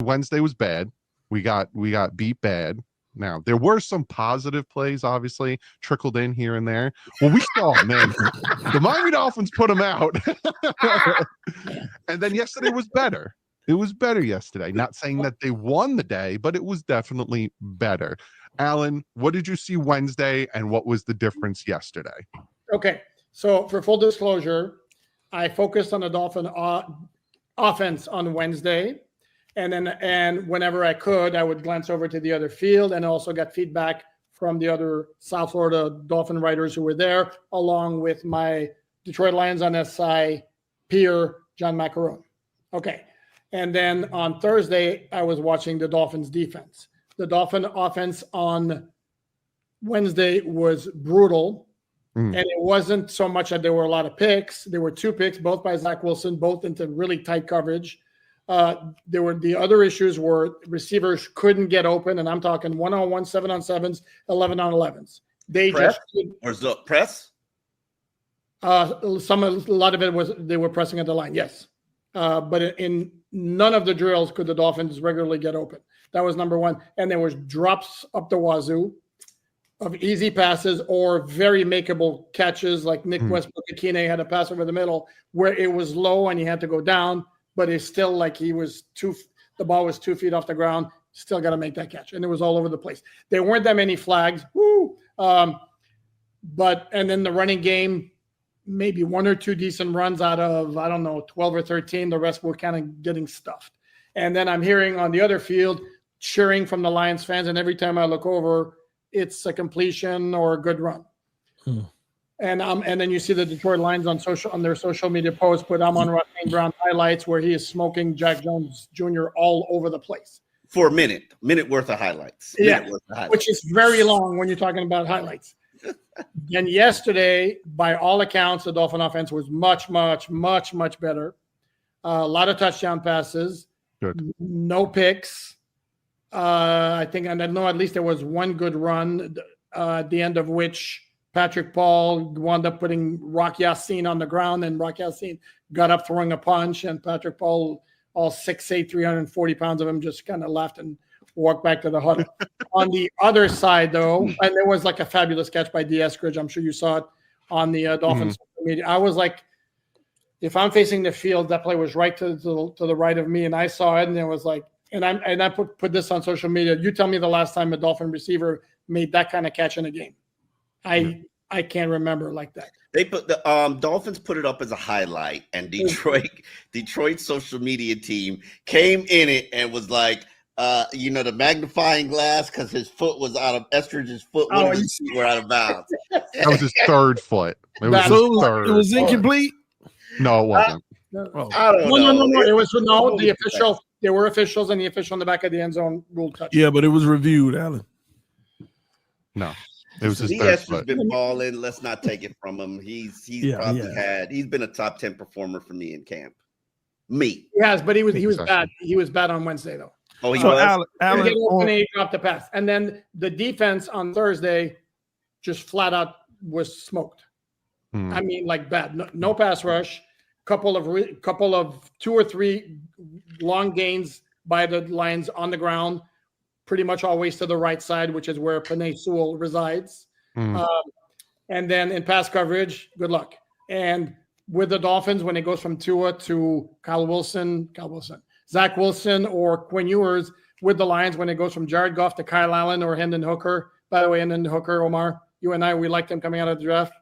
Wednesday was bad. We got beat bad. Now, there were some positive plays, obviously, trickled in here and there. Well, we saw, man, the Miami Dolphins put them out. And then yesterday was better. It was better yesterday. Not saying that they won the day, but it was definitely better. Alan, what did you see Wednesday, and what was the difference yesterday? Okay, so for full disclosure, I focused on the Dolphin offense on Wednesday. And whenever I could, I would glance over to the other field, and also got feedback from the other South Florida Dolphin writers who were there, along with my Detroit Lions on SI peer, John Macaron. Okay. And then on Thursday, I was watching the Dolphins defense. The Dolphin offense on Wednesday was brutal. And it wasn't so much that there were a lot of picks. There were 2 picks, both by Zach Wilson, both into really tight coverage. There were the other issues where receivers couldn't get open, and I'm talking 1-on-1, 7-on-7s, 11-on-11s. They press? just or is it press? A lot of it was they were pressing at the line, yes. But in none of the drills could the Dolphins regularly get open. That was number one. And there was drops up the wazoo of easy passes or very makeable catches, like Nick Westbrook-Akine had a pass over the middle where it was low and he had to go down, but it's still like the ball was 2 feet off the ground, still got to make that catch. And it was all over the place. There weren't that many flags. And then the running game, maybe 1 or 2 decent runs out of, 12 or 13. The rest were kind of getting stuffed. And then I'm hearing on the other field cheering from the Lions fans. And every time I look over, it's a completion or a good run. And then you see the Detroit Lions on their social media posts put Amon-Ra St. Brown highlights where he is smoking Jack Jones Jr. all over the place. For a minute worth of highlights. Which is very long when you're talking about highlights. And yesterday, by all accounts, the Dolphin offense was much, much, much, much better. A lot of touchdown passes. Good. No picks. I think, and I know at least there was one good run at the end of which Patrick Paul wound up putting Rock Ya-Sin on the ground, and Rock Ya-Sin got up throwing a punch, and Patrick Paul, all 6'8", 340 pounds of him, just kind of laughed and walked back to the huddle. On the other side, though, and there was like a fabulous catch by D. Eskridge. I'm sure you saw it on the Dolphins social media. I was like, if I'm facing the field, that play was right to the right of me, and I saw it, and it was like, and I put this on social media. You tell me the last time a Dolphin receiver made that kind of catch in a game. I can't remember like that. They put the Dolphins put it up as a highlight, and Detroit social media team came in it and was like, the magnifying glass, because his foot was out of Estridge's foot. One of his feet were out of bounds. That was his third foot. It was incomplete. No, it wasn't. I don't know. No. It was the official. There were officials, and the official in the back of the end zone ruled touch. Yeah, but it was reviewed, Alan. No, it was his DS third has foot. been balling. Let's not take it from him. He's been a top 10 performer for me in camp. Me. Yes, but he was bad. He was bad on Wednesday though. Oh, he was. Alan, he dropped the pass, and then the defense on Thursday just flat out was smoked. I mean, like bad. No pass rush. Couple of 2 or 3 long gains by the Lions on the ground, pretty much always to the right side, which is where Penei Sewell resides. And then in pass coverage, good luck. And with the Dolphins, when it goes from Tua to Kyle Wilson, Zach Wilson, or Quinn Ewers, with the Lions, when it goes from Jared Goff to Kyle Allen or Hendon Hooker. By the way, Hendon Hooker, Omar, you and I, we liked him coming out of the draft.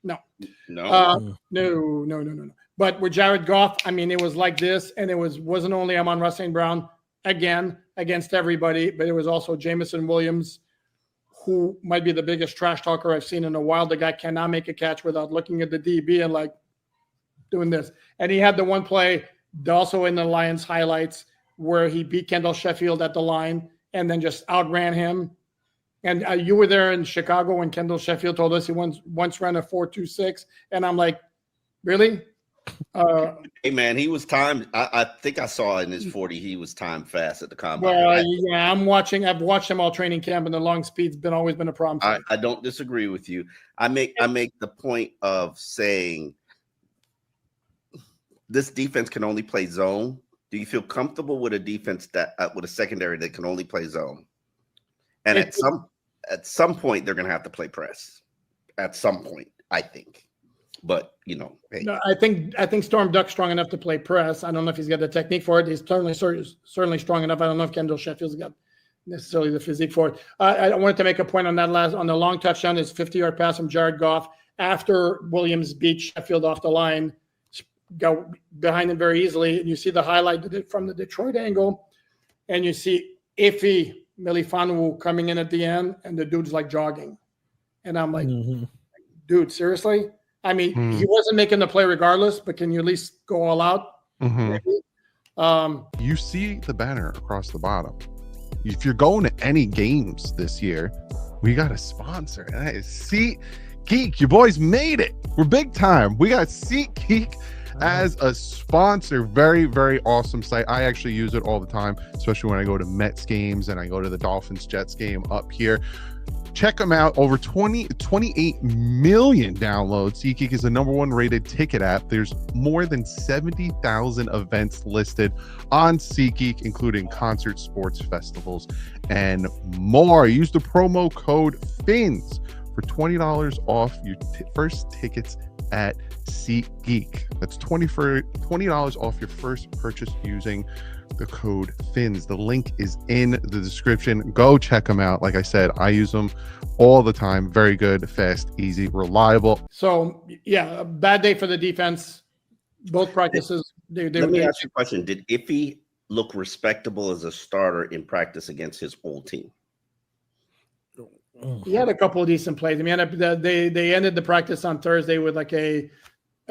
No. But with Jared Goff, I mean, it was like this, and it wasn't only Amon-Ra St. Brown again against everybody, but it was also Jameson Williams, who might be the biggest trash talker I've seen in a while. The guy cannot make a catch without looking at the DB and like doing this. And he had the one play also in the Lions highlights where he beat Kendall Sheffield at the line and then just outran him. And you were there in Chicago when Kendall Sheffield told us he once ran a 4.26, and I'm like, really? Hey man, he was timed. I think I saw in his 40 he was timed fast at the combine. Well, yeah, I've watched him all training camp, and the long speed's always been a problem. I don't disagree with you. I make the point of saying this defense can only play zone Do you feel comfortable with a defense that with a secondary that can only play zone? And at some point, they're going to have to play press. At some point, I think. But hey. No, I think Storm Duck's strong enough to play press. I don't know if he's got the technique for it. He's certainly strong enough. I don't know if Kendall Sheffield's got necessarily the physique for it. I wanted to make a point on that on the long touchdown. His 50-yard pass from Jared Goff after Williams beat Sheffield off the line, go behind him very easily. And you see the highlight from the Detroit angle, and you see Iffy Melifonwu coming in at the end, and the dude's like jogging. And I'm like, dude, seriously? I mean, he wasn't making the play regardless, but can you at least go all out? You see the banner across the bottom. If you're going to any games this year, we got a sponsor. SeatGeek, your boys made it. We're big time. We got SeatGeek as a sponsor. Very, very awesome site. I actually use it all the time, especially when I go to Mets games and I go to the Dolphins Jets game up here. Check them out. Over 28 million downloads. SeatGeek is the #1 rated ticket app. There's more than 70,000 events listed on SeatGeek, including concerts, sports, festivals, and more. Use the promo code FINS for $20 off your first tickets at SeatGeek. That's $20 off your first purchase using the code FINS. The link is in the description. Go check them out. Like I said, I use them all the time. Very good, fast, easy, reliable. So yeah, a bad day for the defense. Both practices. Let me ask you a question. Did Iffy look respectable as a starter in practice against his old team? He had a couple of decent plays. I mean, they ended the practice on Thursday with like a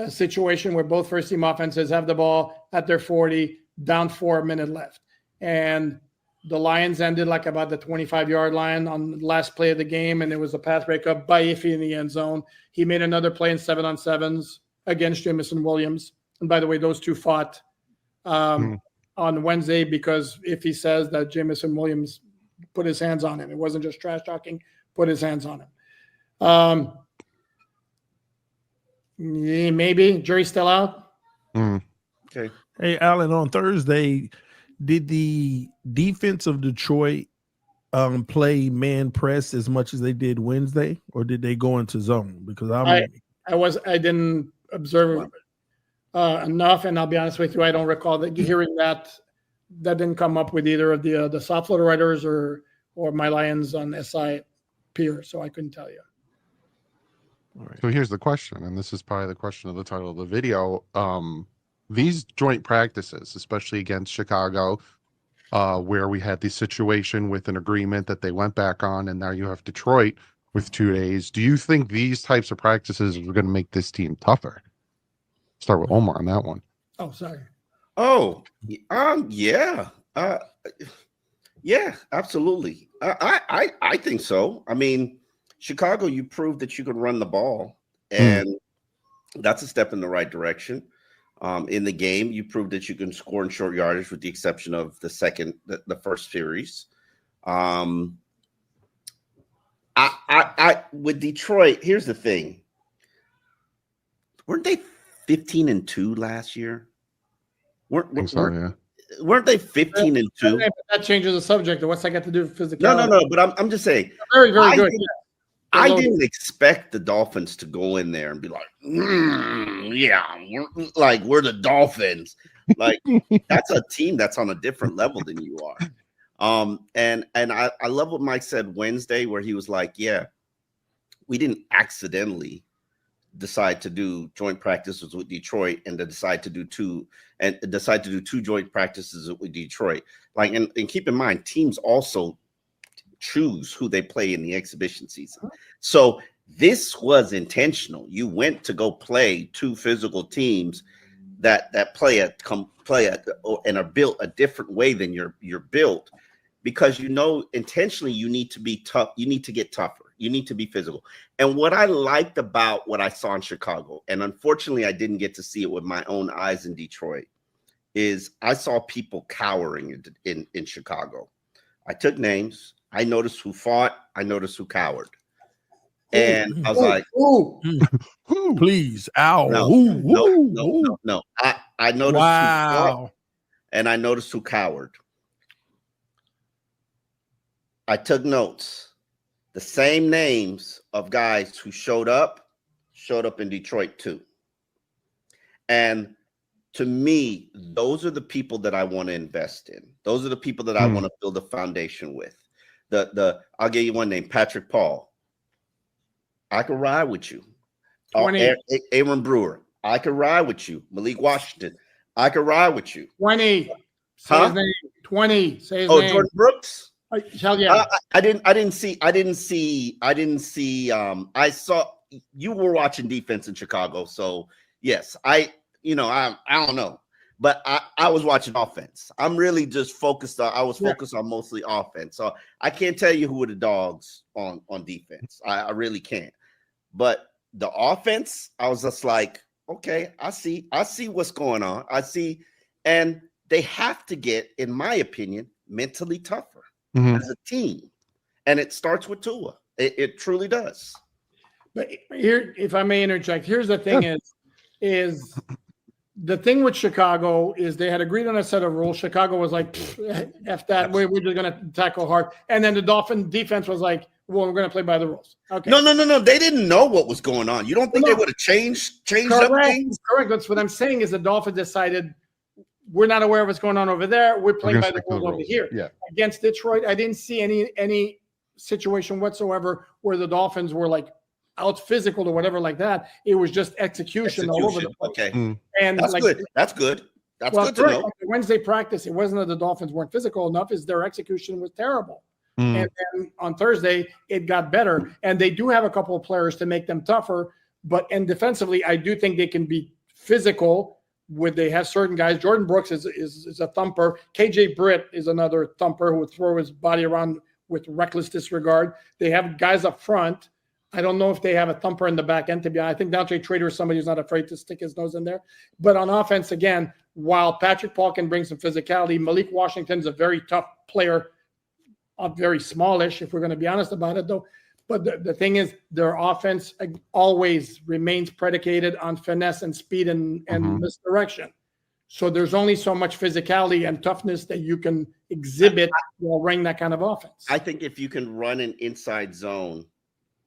situation where both first team offenses have the ball at their 40, down 4 minutes left. And the Lions ended like about the 25-yard line on the last play of the game, and there was a pass breakup by Iffy in the end zone. He made another play in 7-on-7s against Jamison Williams. And by the way, those two fought on Wednesday because Iffy says that Jamison Williams put his hands on him. It wasn't just trash talking, put his hands on him. Yeah, maybe. Jury's still out. Okay. Hey, Alan, on Thursday, did the defense of Detroit play man press as much as they did Wednesday, or did they go into zone? Because I didn't observe enough, and I'll be honest with you, I don't recall hearing that. That didn't come up with either of the soft floater writers or my Lions on SI peer, so I couldn't tell you. All right. So here's the question, and this is probably the question of the title of the video. These joint practices, especially against Chicago, where we had the situation with an agreement that they went back on, and now you have Detroit with 2 days. Do you think these types of practices are going to make this team tougher? Start with Omar on that one. Oh, sorry. Oh, yeah. Yeah, absolutely. I think so. I mean, Chicago, you proved that you could run the ball, and that's a step in the right direction. In the game, you proved that you can score in short yardage, with the exception of the first series. With Detroit, here's the thing: weren't they 15-2 last year? Weren't they 15-2? That changes the subject. What's that got to do with physicality? No. But I'm just saying, very, very good. I didn't expect the Dolphins to go in there and be like, yeah, we're the Dolphins. Like, that's a team that's on a different level than you are. And I love what Mike said Wednesday, where he was like, yeah, we didn't accidentally decide to do joint practices with Detroit and to decide to do two joint practices with Detroit. Like, and keep in mind, teams also choose who they play in the exhibition season. So this was intentional. You went to go play two physical teams that play and are built a different way than you're built, because intentionally you need to be tough. You need to get tougher. You need to be physical. And what I liked about what I saw in Chicago, and unfortunately I didn't get to see it with my own eyes in Detroit, is I saw people cowering in Chicago. I took names. I noticed who fought. I noticed who cowered. And I was like, please, ow. No. I noticed who fought. and I noticed who cowered. I took notes. The same names of guys who showed up in Detroit too. And to me, those are the people that I want to invest in. Those are the people that I want to build a foundation with. I'll give you one name, Patrick Paul. I could ride with you. Aaron Brewer. I could ride with you. Malik Washington. I could ride with you. 20. Say his name. 20. Say his name. Jordan Brooks. Hell yeah. I saw you were watching defense in Chicago. So yes, I don't know, but I was watching offense. I'm really just focused on mostly offense. So I can't tell you who were the dogs on defense. I really can't. But the offense, I was just like, okay, I see what's going on. I see, and they have to get, in my opinion, mentally tougher as a team. And it starts with Tua. It truly does. But here, if I may interject, here's the thing is the thing with Chicago is they had agreed on a set of rules. Chicago was like, F that, we're just going to tackle hard. And then the Dolphin defense was like, well, we're going to play by the rules. Okay. No. They didn't know what was going on. You don't think they would have changed up things? Correct. That's what I'm saying is the Dolphins decided we're not aware of what's going on over there. We're playing by the rules over here. Yeah. Against Detroit, I didn't see any situation whatsoever where the Dolphins were like out physical or whatever like that. It was just execution all over the place. Okay. And that's good. That's good. That's good to know. Wednesday practice, it wasn't that the Dolphins weren't physical enough, is their execution was terrible. And then on Thursday, it got better. And they do have a couple of players to make them tougher. And defensively, I do think they can be physical. They have certain guys. Jordan Brooks is a thumper. KJ Britt is another thumper who would throw his body around with reckless disregard. They have guys up front. I don't know if they have a thumper in the back end, to be honest. I think Dante Trader is somebody who's not afraid to stick his nose in there. But on offense, again, while Patrick Paul can bring some physicality, Malik Washington's a very tough player, very smallish, if we're going to be honest about it, though. But the thing is, their offense always remains predicated on finesse and speed and misdirection. So there's only so much physicality and toughness that you can exhibit while running that kind of offense. I think if you can run an inside zone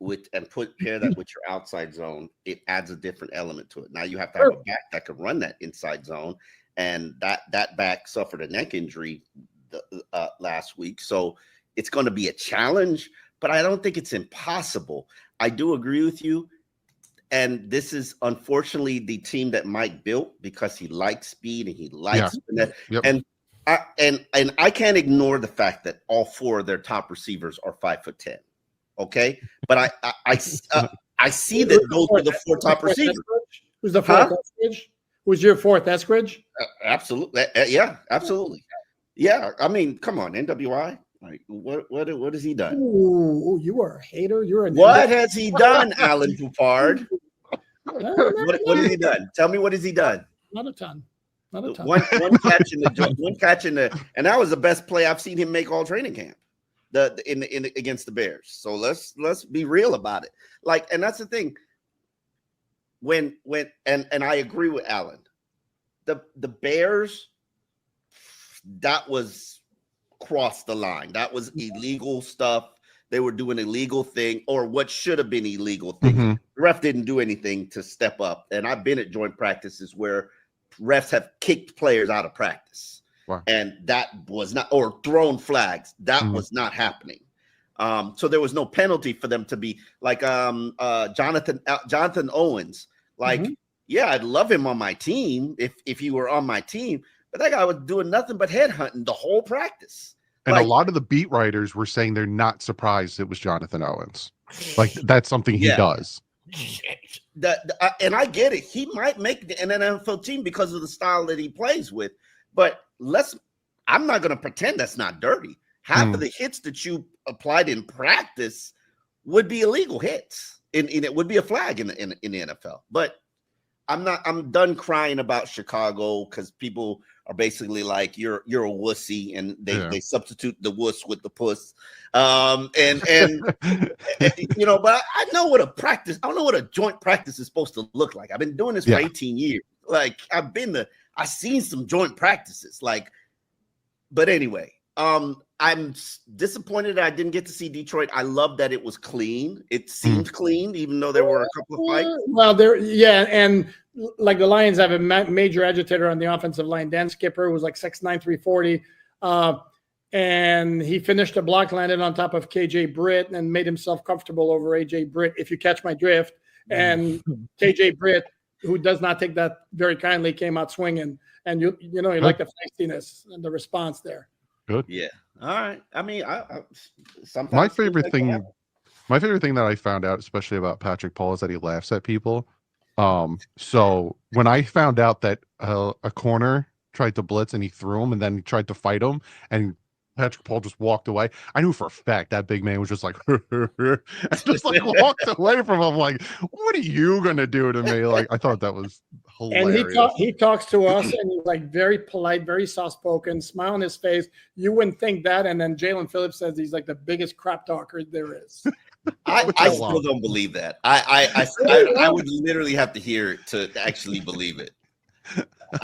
pair that with your outside zone, it adds a different element to it. Now you have to have a back that can run that inside zone, and that back suffered a neck injury last week. So it's going to be a challenge, but I don't think it's impossible. I do agree with you. And this is unfortunately the team that Mike built because he likes speed and he likes that. Yep. And I can't ignore the fact that all four of their top receivers are 5'10". Okay, but I see that those are the four top receivers. Who's the fourth? Eskridge? Who's your fourth? Eskridge? Absolutely. Yeah, absolutely. Yeah, I mean, come on, NWI. Like, what has he done? Ooh, you are a hater. What has he done, Alan Poupard? What has he done? Tell me, what has he done? Not a ton. One catch in the, and that was the best play I've seen him make all training camp. Against the Bears. So let's be real about it. Like, and that's the thing. When I agree with Alan, the Bears, that was crossed the line. That was illegal stuff. They were doing illegal thing, or what should have been illegal thing. The ref didn't do anything to step up. And I've been at joint practices where refs have kicked players out of practice. Wow. And that was not, or thrown flags. That was not happening. So there was no penalty for them to be like Jonathan Owens. Like, yeah, I'd love him on my team if he were on my team, but that guy was doing nothing but headhunting the whole practice. And a lot of the beat writers were saying they're not surprised it was Jonathan Owens. Like, that's something he does. And I get it. He might make an NFL team because of the style that he plays with. But I'm not going to pretend that's not dirty. Half of the hits that you applied in practice would be illegal hits. And it would be a flag in the NFL. But I'm done crying about Chicago because people are basically like, you're a wussy, and they substitute the wuss with the puss. And you know, but I know what I don't know what a joint practice is supposed to look like. I've been doing this for 18 years. Like, I've been I seen some joint practices. Like, but anyway, I'm disappointed that I didn't get to see Detroit. I love that it was clean. It seemed clean, even though there were a couple of fights. Well, and like the Lions have a major agitator on the offensive line. Dan Skipper was like 6'9", 340. And he finished a block, landed on top of KJ Britt, and made himself comfortable over AJ Britt, if you catch my drift. And KJ Britt, who does not take that very kindly, came out swinging. And you like the feistiness and the response there. Good. Yeah. All right. I mean, I sometimes my favorite thing that I found out, especially about Patrick Paul, is that he laughs at people. So when I found out that a corner tried to blitz and he threw him, and then he tried to fight him, and Patrick Paul just walked away, I knew for a fact that big man was just like, and just like walked away from him. Like, what are you gonna do to me? Like, I thought that was hilarious. And he talks to us, and he's like very polite, very soft spoken, smile on his face. You wouldn't think that. And then Jalen Phillips says he's like the biggest crap talker there is. I still don't believe that. I would literally have to hear it to actually believe it.